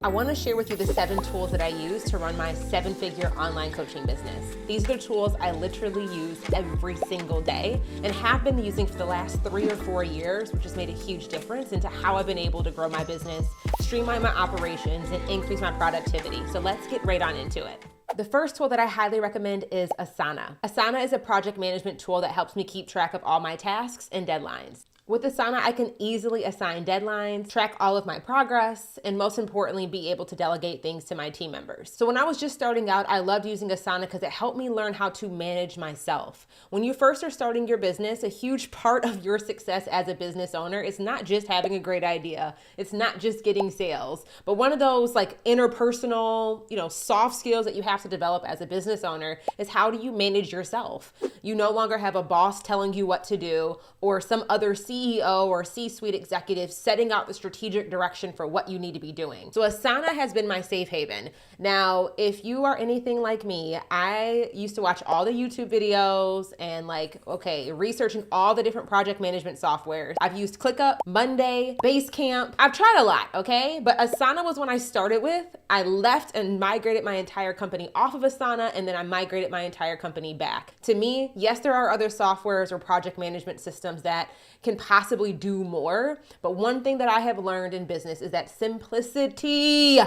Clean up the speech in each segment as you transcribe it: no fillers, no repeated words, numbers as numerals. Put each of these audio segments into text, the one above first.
I want to share with you the 7 tools that I use to run my 7-figure online coaching business. These are the tools I literally use every single day and have been using for the last 3 or 4 years, which has made a huge difference into how I've been able to grow my business, streamline my operations, and increase my productivity. So let's get right on into it. The first tool that I highly recommend is Asana. Asana is a project management tool that helps me keep track of all my tasks and deadlines. With Asana, I can easily assign deadlines, track all of my progress, and most importantly, be able to delegate things to my team members. So when I was just starting out, I loved using Asana because it helped me learn how to manage myself. When you first are starting your business, a huge part of your success as a business owner is not just having a great idea. It's not just getting sales, but one of those like interpersonal, soft skills that you have to develop as a business owner is how do you manage yourself? You no longer have a boss telling you what to do or some other CEO or C-suite executive setting out the strategic direction for what you need to be doing. So Asana has been my safe haven. Now, if you are anything like me, I used to watch all the YouTube videos and researching all the different project management softwares. I've used ClickUp, Monday, Basecamp. I've tried a lot, okay? But Asana was one I started with. I left and migrated my entire company off of Asana, and then I migrated my entire company back. To me, yes, there are other softwares or project management systems that can possibly do more. But one thing that I have learned in business is that simplicity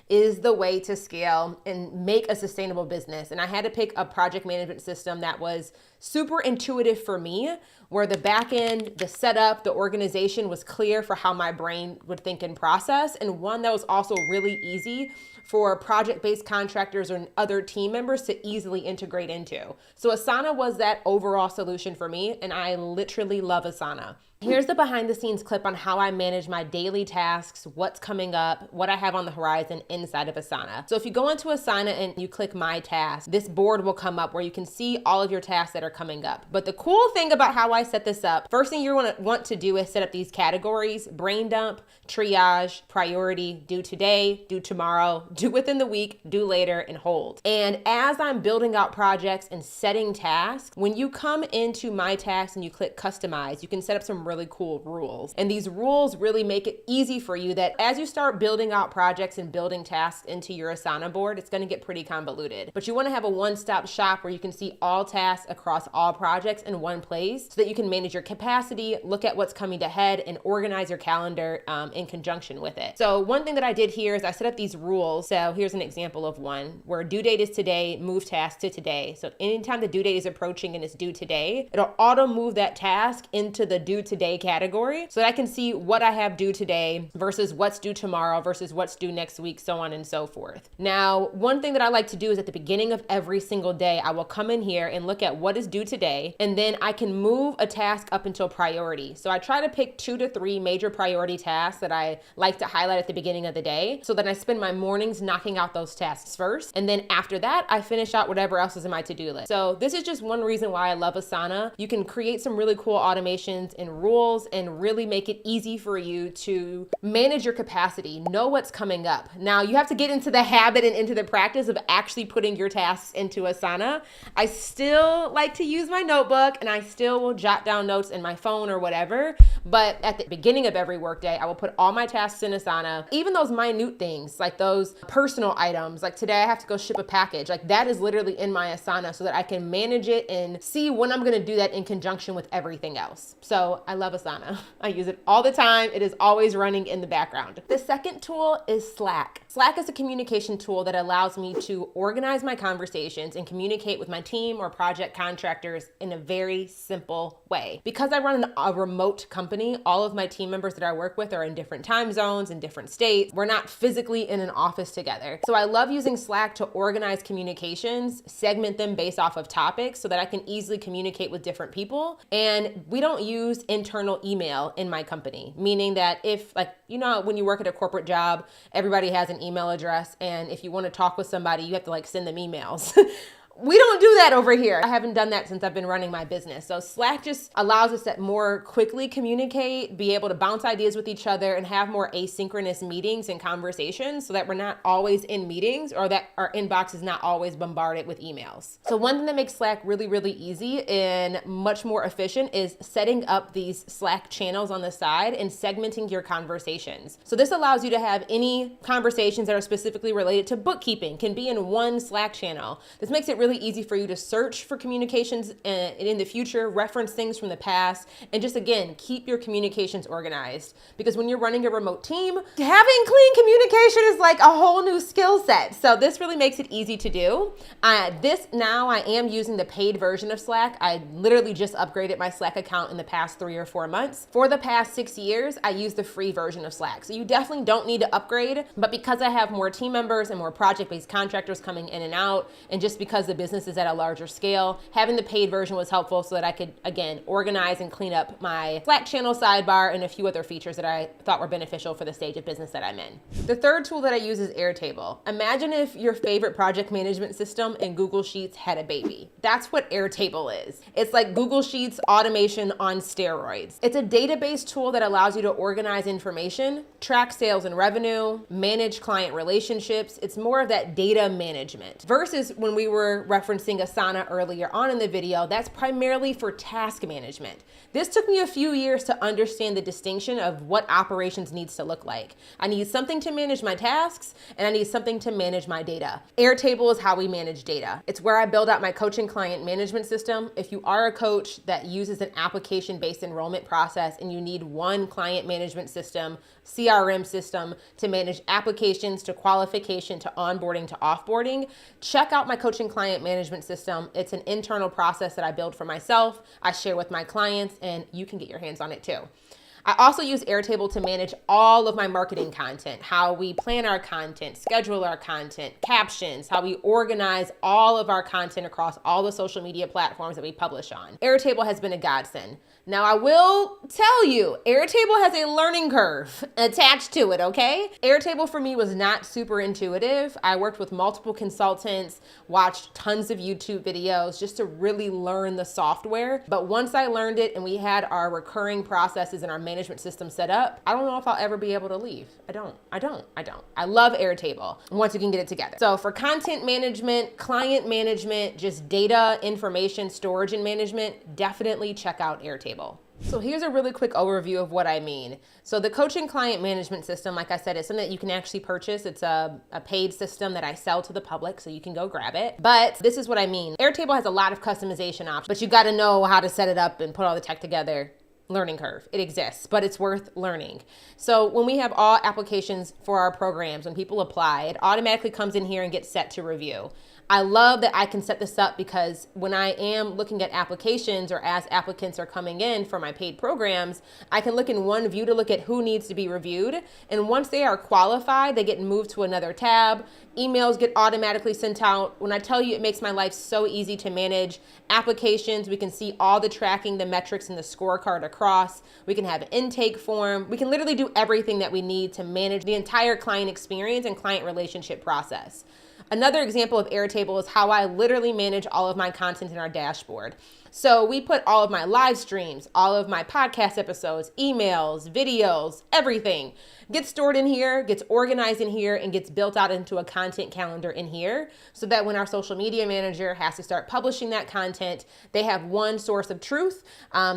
is the way to scale and make a sustainable business. And I had to pick a project management system that was super intuitive for me, where the back end, the setup, the organization was clear for how my brain would think and process, and one that was also really easy for project-based contractors or other team members to easily integrate into. So Asana was that overall solution for me, and I literally love Asana. Here's the behind the scenes clip on how I manage my daily tasks, what's coming up, what I have on the horizon inside of Asana. So if you go into Asana and you click my task, this board will come up where you can see all of your tasks that are coming up. But the cool thing about how I set this up, first thing you're gonna want to do is set up these categories: brain dump, triage, priority, due today, due tomorrow, due within the week, due later, and hold. And as I'm building out projects and setting tasks, when you come into my tasks and you click customize, you can set up some really cool rules. And these rules really make it easy for you that as you start building out projects and building tasks into your Asana board, it's gonna get pretty convoluted. But you wanna have a one-stop shop where you can see all tasks across all projects in one place so that you can manage your capacity, look at what's coming ahead, and organize your calendar in conjunction with it. So one thing that I did here is I set up these rules. So here's an example of one where due date is today, move task to today. So anytime the due date is approaching and it's due today, it'll auto move that task into the due today category so that I can see what I have due today versus what's due tomorrow versus what's due next week, so on and so forth. Now, one thing that I like to do is at the beginning of every single day, I will come in here and look at what is due today, and then I can move a task up until priority. So I try to pick 2 to 3 major priority tasks that I like to highlight at the beginning of the day, so that I spend my mornings knocking out those tasks first. And then after that, I finish out whatever else is in my to-do list. So this is just one reason why I love Asana. You can create some really cool automations and rules and really make it easy for you to manage your capacity, know what's coming up. Now you have to get into the habit and into the practice of actually putting your tasks into Asana. I still like to use my notebook and I still will jot down notes in my phone or whatever, but at the beginning of every workday, I will put all my tasks in Asana, even those minute things, like those personal items, like today I have to go ship a package, like that is literally in my Asana so that I can manage it and see when I'm gonna do that in conjunction with everything else. So I love Asana. I use it all the time. It is always running in the background. The second tool is Slack. Slack is a communication tool that allows me to organize my conversations and communicate with my team or project contractors in a very simple way. Because I run a remote company, all of my team members that I work with are in different time zones, in different states. We're not physically in an office together. So I love using Slack to organize communications, segment them based off of topics so that I can easily communicate with different people. And we don't use internal email in my company, meaning that if when you work at a corporate job, everybody has an email address. And if you want to talk with somebody, you have to send them emails. We don't do that over here. I haven't done that since I've been running my business. So Slack just allows us to more quickly communicate, be able to bounce ideas with each other, and have more asynchronous meetings and conversations so that we're not always in meetings or that our inbox is not always bombarded with emails. So one thing that makes Slack really, really easy and much more efficient is setting up these Slack channels on the side and segmenting your conversations. So this allows you to have any conversations that are specifically related to bookkeeping can be in one Slack channel. This makes it really easy for you to search for communications in the future, reference things from the past, and just again, keep your communications organized. Because when you're running a remote team, having clean communication is like a whole new skill set. So this really makes it easy to do. Now I am using the paid version of Slack. I literally just upgraded my Slack account in the past 3 or 4 months. For the past 6 years, I use the free version of Slack. So you definitely don't need to upgrade, but because I have more team members and more project-based contractors coming in and out, and just because the business is at a larger scale, having the paid version was helpful so that I could, again, organize and clean up my Slack channel sidebar and a few other features that I thought were beneficial for the stage of business that I'm in. The third tool that I use is Airtable. Imagine if your favorite project management system in Google Sheets had a baby. That's what Airtable is. It's like Google Sheets automation on steroids. It's a database tool that allows you to organize information, track sales and revenue, manage client relationships. It's more of that data management versus when we were referencing Asana earlier on in the video, that's primarily for task management. This took me a few years to understand the distinction of what operations needs to look like. I need something to manage my tasks and I need something to manage my data. Airtable is how we manage data. It's where I build out my coaching client management system. If you are a coach that uses an application-based enrollment process and you need one client management system, CRM system to manage applications to qualification to onboarding to offboarding, check out my coaching client management system. It's an internal process that I build for myself. I share with my clients and you can get your hands on it too. I also use Airtable to manage all of my marketing content, how we plan our content, schedule our content, captions, how we organize all of our content across all the social media platforms that we publish on. Airtable has been a godsend. Now I will tell you, Airtable has a learning curve attached to it, okay? Airtable for me was not super intuitive. I worked with multiple consultants, watched tons of YouTube videos just to really learn the software. But once I learned it and we had our recurring processes and our management system set up, I don't know if I'll ever be able to leave. I don't. I love Airtable once you can get it together. So for content management, client management, just data, information, storage and management, definitely check out Airtable. So here's a really quick overview of what I mean. So the coaching client management system, like I said, is something that you can actually purchase. It's a paid system that I sell to the public, so you can go grab it. But this is what I mean. Airtable has a lot of customization options, but you got to know how to set it up and put all the tech together. Learning curve. It exists, but it's worth learning. So when we have all applications for our programs, when people apply, it automatically comes in here and gets set to review. I love that I can set this up because when I am looking at applications or as applicants are coming in for my paid programs, I can look in one view to look at who needs to be reviewed. And once they are qualified, they get moved to another tab. Emails get automatically sent out. When I tell you, it makes my life so easy to manage applications. We can see all the tracking, the metrics, and the scorecard across. We can have an intake form. We can literally do everything that we need to manage the entire client experience and client relationship process. Another example of Airtable is how I literally manage all of my content in our dashboard. So we put all of my live streams, all of my podcast episodes, emails, videos, everything gets stored in here, gets organized in here, and gets built out into a content calendar in here so that when our social media manager has to start publishing that content, they have one source of truth.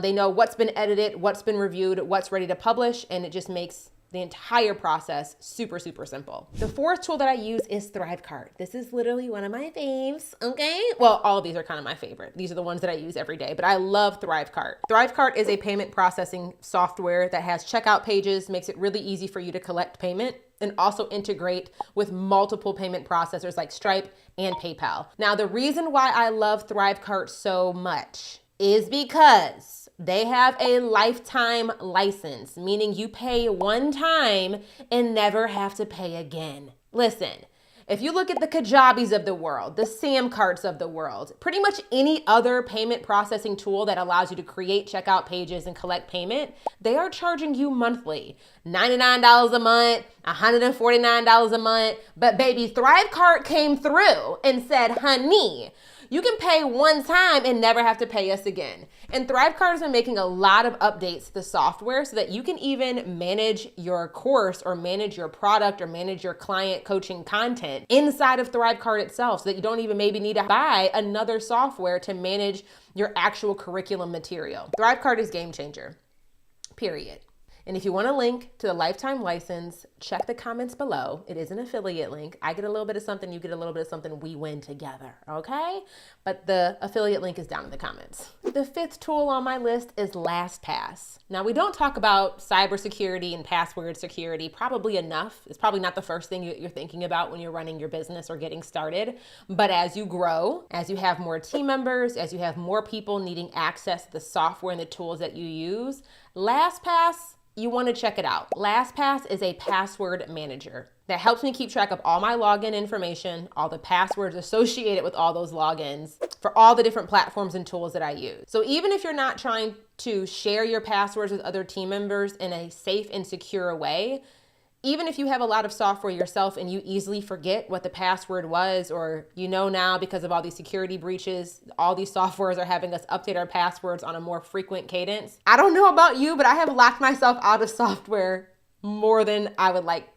They know what's been edited, what's been reviewed, what's ready to publish, and it just makes the entire process super, super simple. The fourth tool that I use is THRIVECART. This is literally one of my faves, okay? Well, all of these are kind of my favorite. These are the ones that I use every day, but I love THRIVECART. THRIVECART is a payment processing software that has checkout pages, makes it really easy for you to collect payment, and also integrate with multiple payment processors like Stripe and PayPal. Now, the reason why I love THRIVECART so much is because they have a lifetime license, meaning you pay one time and never have to pay again. Listen, if you look at the Kajabis of the world, the Samcarts of the world, pretty much any other payment processing tool that allows you to create checkout pages and collect payment, they are charging you monthly. $99 a month, $149 a month. But baby, THRIVECART came through and said, honey, You can pay one time and never have to pay us again. And THRIVECART has been making a lot of updates to the software so that you can even manage your course or manage your product or manage your client coaching content inside of THRIVECART itself, so that you don't even maybe need to buy another software to manage your actual curriculum material. THRIVECART is game changer, period. And if you want a link to the lifetime license, check the comments below. It is an affiliate link. I get a little bit of something, you get a little bit of something, we win together, okay? But the affiliate link is down in the comments. The fifth tool on my list is LastPass. Now, we don't talk about cybersecurity and password security probably enough. It's probably not the first thing you're thinking about when you're running your business or getting started. But as you grow, as you have more team members, as you have more people needing access to the software and the tools that you use, LastPass, you want to check it out. LastPass is a password manager that helps me keep track of all my login information, all the passwords associated with all those logins for all the different platforms and tools that I use. So even if you're not trying to share your passwords with other team members in a safe and secure way, even if you have a lot of software yourself and you easily forget what the password was, or you know now because of all these security breaches, all these softwares are having us update our passwords on a more frequent cadence. I don't know about you, but I have locked myself out of software more than I would like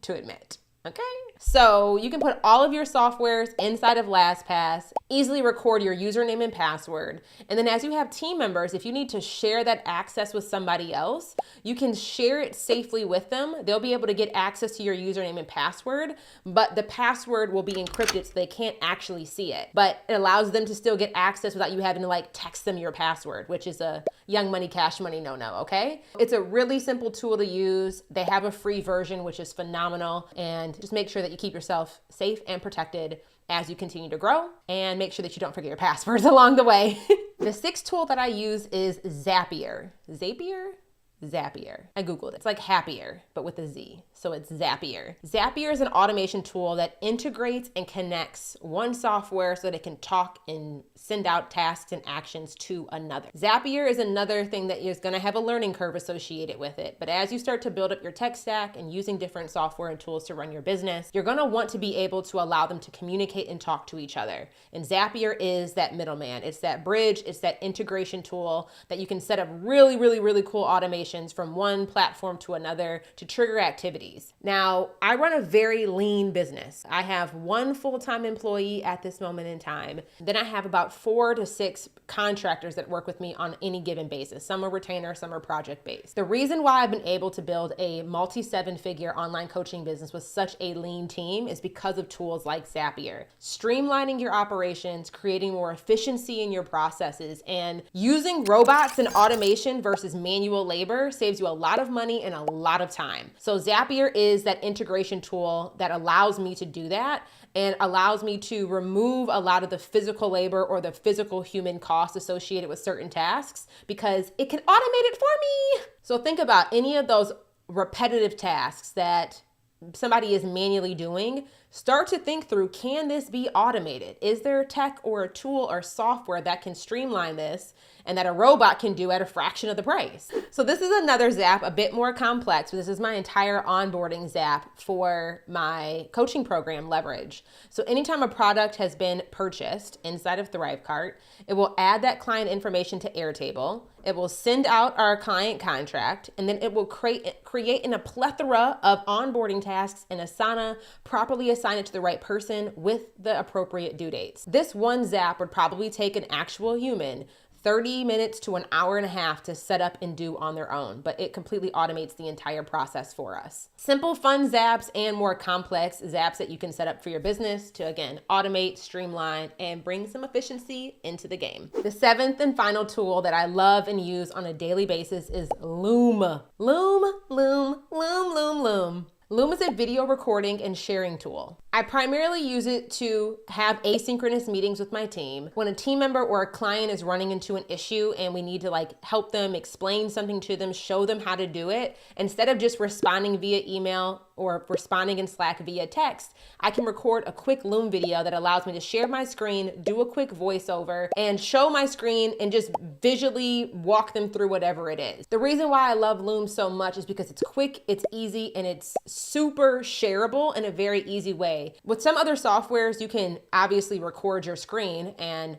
to admit, okay? So you can put all of your softwares inside of LastPass, easily record your username and password. And then as you have team members, if you need to share that access with somebody else, you can share it safely with them. They'll be able to get access to your username and password, but the password will be encrypted so they can't actually see it. But it allows them to still get access without you having to like text them your password, which is a Young Money, Cash Money no-no, okay? It's a really simple tool to use. They have a free version, which is phenomenal. And just make sure that you keep yourself safe and protected as you continue to grow, and make sure that you don't forget your passwords along the way. The sixth tool that I use is Zapier. Zapier. I Googled it. It's like happier, but with a Z. So it's Zapier. Zapier is an automation tool that integrates and connects one software so that it can talk and send out tasks and actions to another. Zapier is another thing that is going to have a learning curve associated with it. But as you start to build up your tech stack and using different software and tools to run your business, you're going to want to be able to allow them to communicate and talk to each other. And Zapier is that middleman. It's that bridge. It's that integration tool that you can set up really, really, really cool automations from one platform to another to trigger activities. Now, I run a very lean business. I have one full-time employee at this moment in time. Then I have about 4 to 6 contractors that work with me on any given basis. Some are retainer, some are project-based. The reason why I've been able to build a multi-7-figure online coaching business with such a lean team is because of tools like Zapier. Streamlining your operations, creating more efficiency in your processes, and using robots and automation versus manual labor saves you a lot of money and a lot of time. So Zapier is that integration tool that allows me to do that and allows me to remove a lot of the physical labor or the physical human cost associated with certain tasks because it can automate it for me. So think about any of those repetitive tasks that somebody is manually doing. Start to think through, can this be automated? Is there tech or a tool or software that can streamline this and that a robot can do at a fraction of the price? So this is another Zap, a bit more complex, but this is my entire onboarding Zap for my coaching program, Leverage. So anytime a product has been purchased inside of THRIVECART, it will add that client information to Airtable. It will send out our client contract, and then it will create in a plethora of onboarding tasks in Asana, properly assign it to the right person with the appropriate due dates. This one Zap would probably take an actual human 30 minutes to an hour and a half to set up and do on their own, but it completely automates the entire process for us. Simple, fun Zaps and more complex Zaps that you can set up for your business to, again, automate, streamline, and bring some efficiency into the game. The seventh and final tool that I love and use on a daily basis is Loom. Loom. Loom is a video recording and sharing tool. I primarily use it to have asynchronous meetings with my team. When a team member or a client is running into an issue and we need to help them, explain something to them, show them how to do it, instead of just responding via email, or responding in Slack via text, I can record a quick Loom video that allows me to share my screen, do a quick voiceover, and show my screen and just visually walk them through whatever it is. The reason why I love Loom so much is because it's quick, it's easy, and it's super shareable in a very easy way. With some other softwares, you can obviously record your screen and,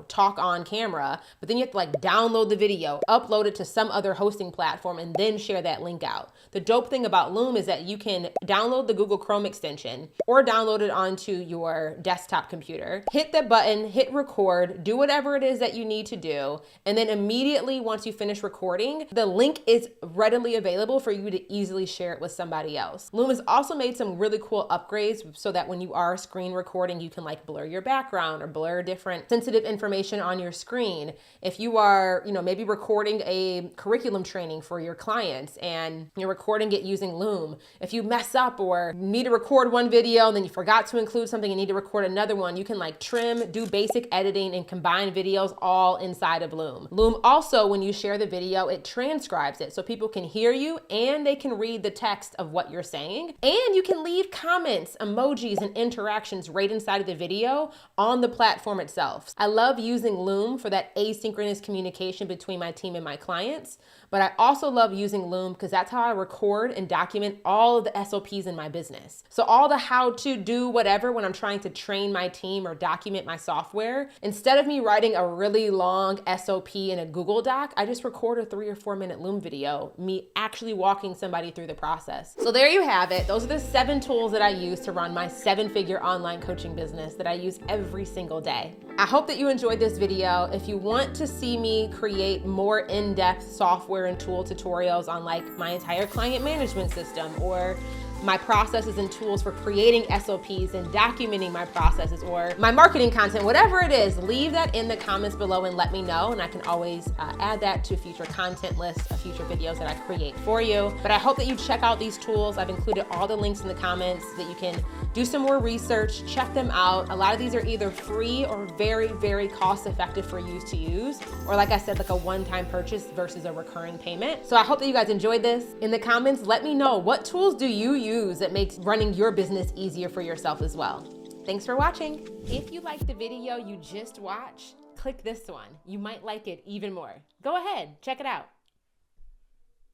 talk on camera, but then you have to download the video, upload it to some other hosting platform, and then share that link out. The dope thing about Loom is that you can download the Google Chrome extension or download it onto your desktop computer, hit the button, hit record, do whatever it is that you need to do, and then immediately once you finish recording, the link is readily available for you to easily share it with somebody else. Loom has also made some really cool upgrades so that when you are screen recording, you can blur your background or blur different sensitive information on your screen. If you are, maybe recording a curriculum training for your clients and you're recording it using Loom, if you mess up or need to record one video and then you forgot to include something and need to record another one, you can trim, do basic editing, and combine videos all inside of Loom. Loom also, when you share the video, it transcribes it so people can hear you and they can read the text of what you're saying. And you can leave comments, emojis, and interactions right inside of the video on the platform itself. I love using Loom for that asynchronous communication between my team and my clients, but I also love using Loom because that's how I record and document all of the SOPs in my business. So all the how to do whatever when I'm trying to train my team or document my software, instead of me writing a really long SOP in a Google Doc, I just record a 3 or 4 minute Loom video, me actually walking somebody through the process. So there you have it. Those are the 7 tools that I use to run my 7-figure online coaching business that I use every single day. I hope that you enjoyed this video. If you want to see me create more in-depth software and tool tutorials on my entire client management system, or my processes and tools for creating SOPs and documenting my processes, or my marketing content, whatever it is, leave that in the comments below and let me know, and I can always add that to a future content list of future videos that I create for you. But I hope that you check out these tools. I've included all the links in the comments so that you can do some more research, check them out. A lot of these are either free or very, very cost effective for you to use, or like I said, a one-time purchase versus a recurring payment. So I hope that you guys enjoyed this. In the comments, let me know, what tools do you use that makes running your business easier for yourself as well. Thanks for watching. If you liked the video you just watched, click this one. You might like it even more. Go ahead, check it out.